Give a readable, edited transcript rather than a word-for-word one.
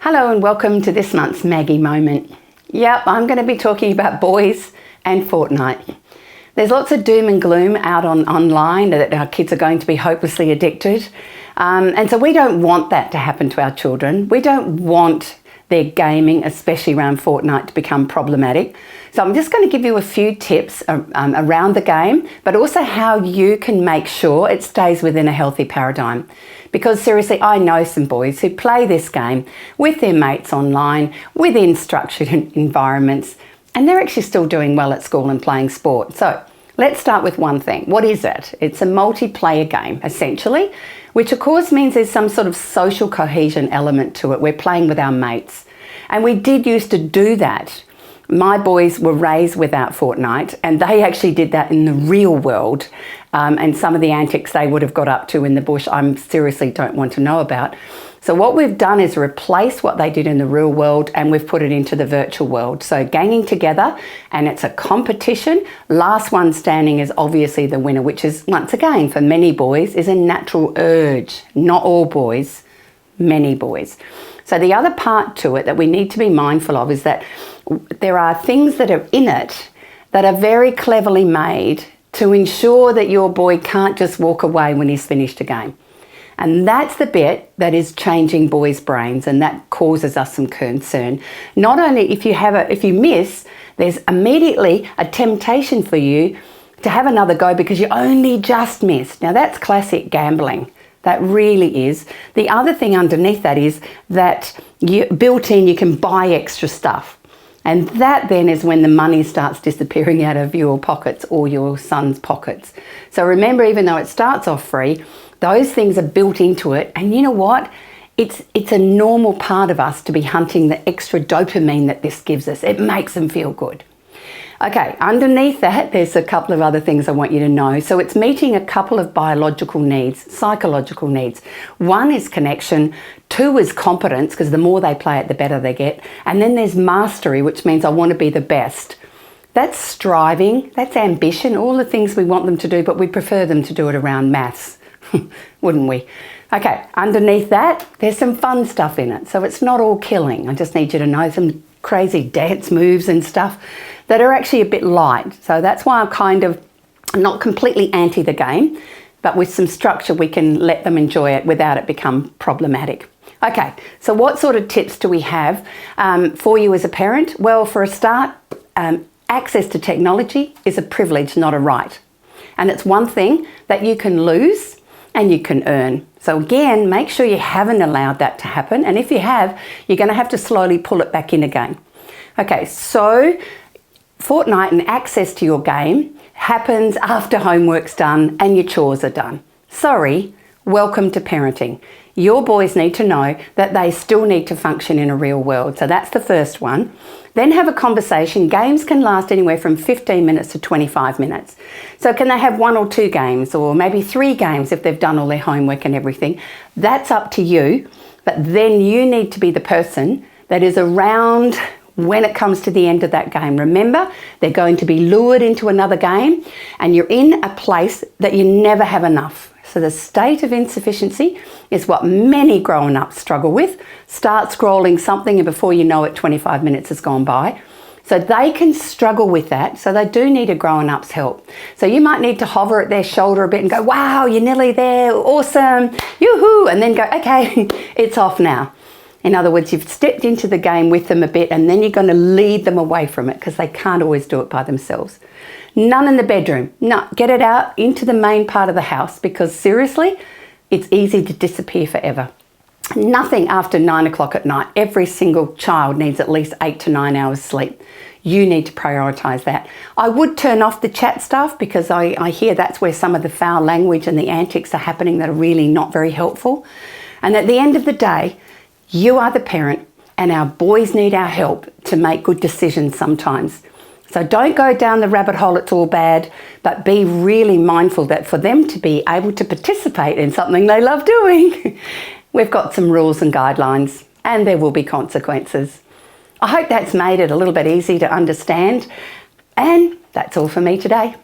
Hello and welcome to this month's Maggie Moment. Yep, I'm going to be talking about boys and Fortnite. There's lots of doom and gloom out online that our kids are going to be hopelessly addicted. And so we don't want that to happen to our children. We don't want their gaming, especially around Fortnite, to become problematic. So I'm just going to give you a few tips around the game, but also how you can make sure it stays within a healthy paradigm. Because seriously, I know some boys who play this game with their mates online, within structured environments, and they're actually still doing well at school and playing sport. So let's start with one thing. What is it? It's a multiplayer game, essentially, which of course means there's some sort of social cohesion element to it. We're playing with our mates. And we did used to do that. My boys were raised without Fortnite, and they actually did that in the real world. And some of the antics they would have got up to in the bush, I seriously don't want to know about. So what we've done is replace what they did in the real world, and we've put it into the virtual world. So ganging together, and it's a competition. Last one standing is obviously the winner, which is, once again, for many boys, is a natural urge. Not all boys, many boys. So the other part to it that we need to be mindful of is that there are things that are in it that are very cleverly made to ensure that your boy can't just walk away when he's finished a game. And that's the bit that is changing boys' brains, and that causes us some concern. Not only if you miss, there's immediately a temptation for you to have another go because you only just missed. Now that's classic gambling. That really is. The other thing underneath that is that built in you can buy extra stuff. And that then is when the money starts disappearing out of your pockets or your son's pockets. So remember, even though it starts off free, those things are built into it. And you know what? It's a normal part of us to be hunting the extra dopamine that this gives us. It makes them feel good. Okay, underneath that, there's a couple of other things I want you to know. So it's meeting a couple of biological needs, psychological needs. One is connection, two is competence, because the more they play it, the better they get. And then there's mastery, which means I want to be the best. That's striving, that's ambition, all the things we want them to do, but we prefer them to do it around maths, wouldn't we? Okay, underneath that, there's some fun stuff in it. So it's not all killing. I just need you to know some crazy dance moves and stuff that are actually a bit light. So that's why I'm kind of not completely anti the game, but with some structure we can let them enjoy it without it become problematic. Okay, so what sort of tips do we have for you as a parent? Well, for a start, access to technology is a privilege, not a right. And it's one thing that you can lose and you can earn. So again, make sure you haven't allowed that to happen. And if you have, you're going to have to slowly pull it back in again. Okay, so Fortnite and access to your game happens after homework's done and your chores are done. Sorry, welcome to parenting. Your boys need to know that they still need to function in a real world. So that's the first one. Then have a conversation. Games can last anywhere from 15 minutes to 25 minutes. So can they have 1 or 2 games, or maybe 3 games if they've done all their homework and everything? That's up to you. But then you need to be the person that is around when it comes to the end of that game. Remember, they're going to be lured into another game, and you're in a place that you never have enough. So the state of insufficiency is what many grown-ups struggle with. Start scrolling something and before you know it, 25 minutes has gone by. So they can struggle with that. So they do need a grown-up's help. So you might need to hover at their shoulder a bit and go, wow, you're nearly there, awesome, yoo-hoo, and then go, okay, it's off now. In other words, you've stepped into the game with them a bit, and then you're going to lead them away from it because they can't always do it by themselves. None in the bedroom. No, get it out into the main part of the house, because seriously, it's easy to disappear forever. Nothing after 9 o'clock at night. Every single child needs at least 8 to 9 hours sleep. You need to prioritise that. I would turn off the chat stuff because I hear that's where some of the foul language and the antics are happening that are really not very helpful. And at the end of the day, you are the parent, and our boys need our help to make good decisions sometimes. So don't go down the rabbit hole, it's all bad, but be really mindful that for them to be able to participate in something they love doing, we've got some rules and guidelines, and there will be consequences. I hope that's made it a little bit easy to understand, and that's all for me today.